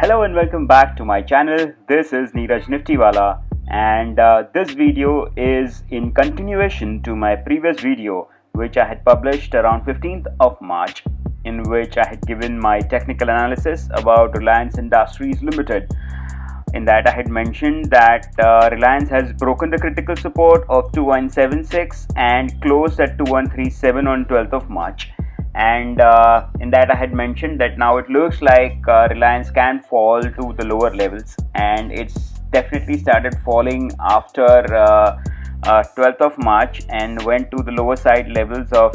Hello and welcome back to my channel. This is Neeraj Niftywala, and this video is in continuation to my previous video which I had published around 15th of March, in which I had given my technical analysis about Reliance Industries Limited. In that I had mentioned that Reliance has broken the critical support of 2176 and closed at 2137 on 12th of March. And in that I had mentioned that now it looks like Reliance can fall to the lower levels, and it's definitely started falling after 12th of March and went to the lower side levels of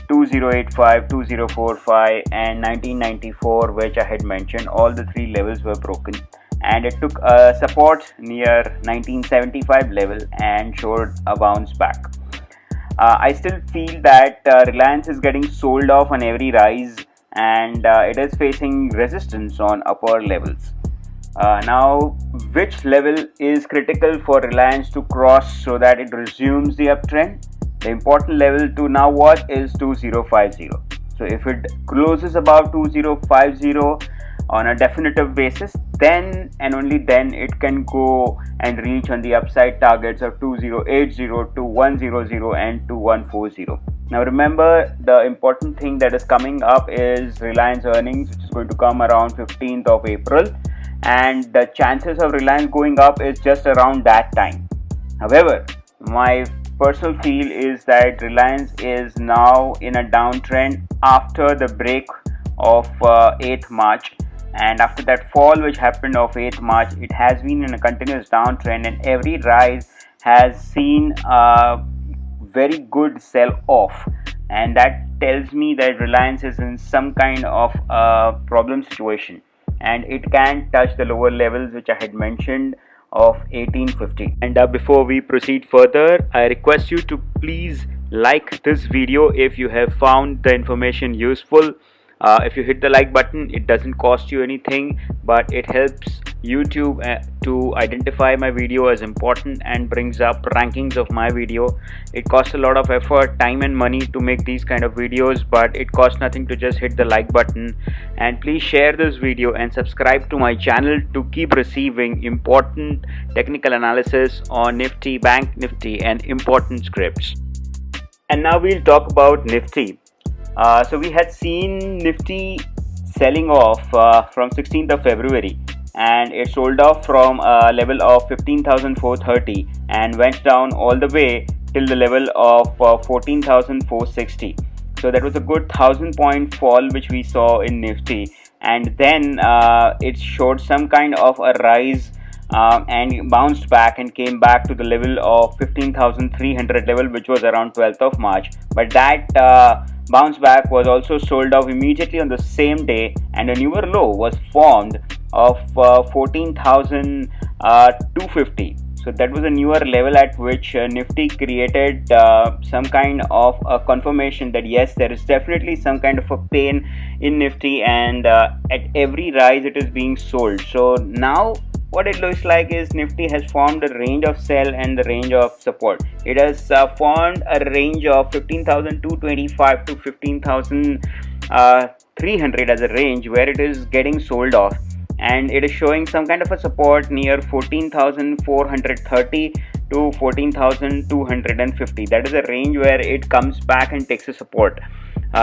2085, 2045 and 1994, which I had mentioned. All the three levels were broken, and it took a support near 1975 level and showed a bounce back. I still feel that Reliance is getting sold off on every rise, and it is facing resistance on upper levels. Now, which level is critical for Reliance to cross so that it resumes the uptrend? The important level to now watch is 2050. So if it closes above 2050 on a definitive basis, then and only then it can go and reach on the upside targets of 2080, 2100 and 2140. Now remember, the important thing that is coming up is Reliance earnings, which is going to come around 15th of April, and the chances of Reliance going up is just around that time. However, my personal feel is that Reliance is now in a downtrend after the break of 8th March. And after that fall which happened of 8th March, it has been in a continuous downtrend, and every rise has seen a very good sell off, and that tells me that Reliance is in some kind of a problem situation, and it can touch the lower levels which I had mentioned of 1850. And before we proceed further, I request you to please like this video if you have found the information useful. If you hit the like button, it doesn't cost you anything, but it helps YouTube to identify my video as important and brings up rankings of my video. It costs a lot of effort, time and money to make these kind of videos, but it costs nothing to just hit the like button. And please share this video and subscribe to my channel to keep receiving important technical analysis on Nifty, Bank Nifty and important scripts. And now we'll talk about Nifty. So we had seen Nifty selling off from 16th of February, and it sold off from a level of 15,430 and went down all the way till the level of 14,460. So that was a good 1,000-point fall which we saw in Nifty, and then it showed some kind of a rise and bounced back and came back to the level of 15,300 level, which was around 12th of March. But that bounce back was also sold off immediately on the same day, and a newer low was formed of 14,250. So that was a newer level at which Nifty created some kind of a confirmation that yes, there is definitely some kind of a pain in Nifty, and at every rise it is being sold. So now what it looks like is Nifty has formed a range of sell and the range of support. It has formed a range of 15,225 to 15,300 as a range where it is getting sold off, and it is showing some kind of a support near 14,430 to 14,250. That is a range where it comes back and takes a support.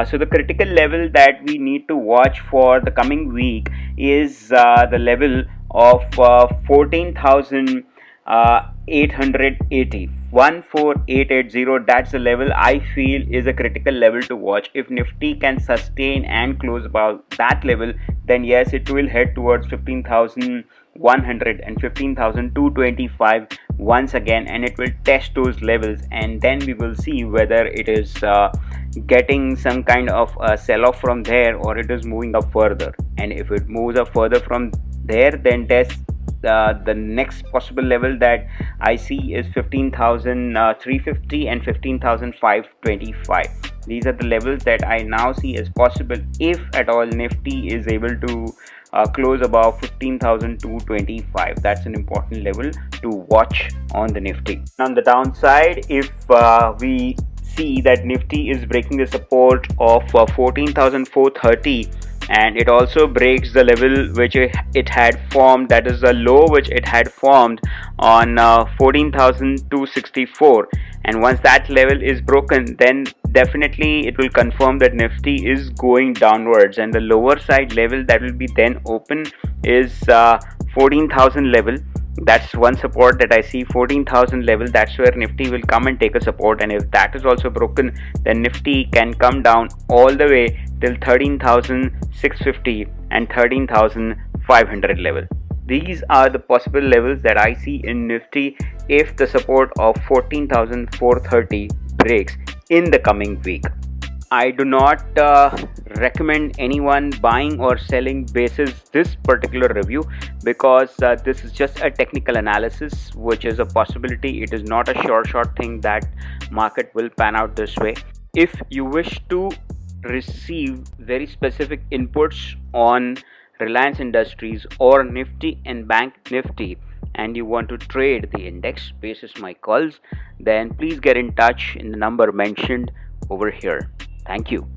So the critical level that we need to watch for the coming week is the level of 14,880, 14880. That's the level I feel is a critical level to watch. If Nifty can sustain and close above that level, then yes, it will head towards 15,100 and 15,225 once again, and it will test those levels, and then we will see whether it is getting some kind of a sell-off from there or it is moving up further. And if it moves up further from there, then that's the next possible level that I see is 15,350 and 15,525. These are the levels that I now see as possible if at all Nifty is able to close above 15,225. That's an important level to watch on the Nifty. On the downside, if we see that Nifty is breaking the support of 14,430 and it also breaks the level which it had formed, that is the low which it had formed on 14,264. And once that level is broken, then definitely it will confirm that Nifty is going downwards, and the lower side level that will be then open is 14,000 level. That's one support that I see, 14,000 level. That's where Nifty will come and take a support, and if that is also broken, then Nifty can come down all the way till 13,650 and 13,500 level. These are the possible levels that I see in Nifty if the support of 14,430 breaks in the coming week. I do not recommend anyone buying or selling basis this particular review, because this is just a technical analysis, which is a possibility. It is not a sure shot thing that market will pan out this way. If you wish to receive very specific inputs on Reliance Industries or Nifty and Bank Nifty, and you want to trade the index basis my calls, then please get in touch in the number mentioned over here. Thank you.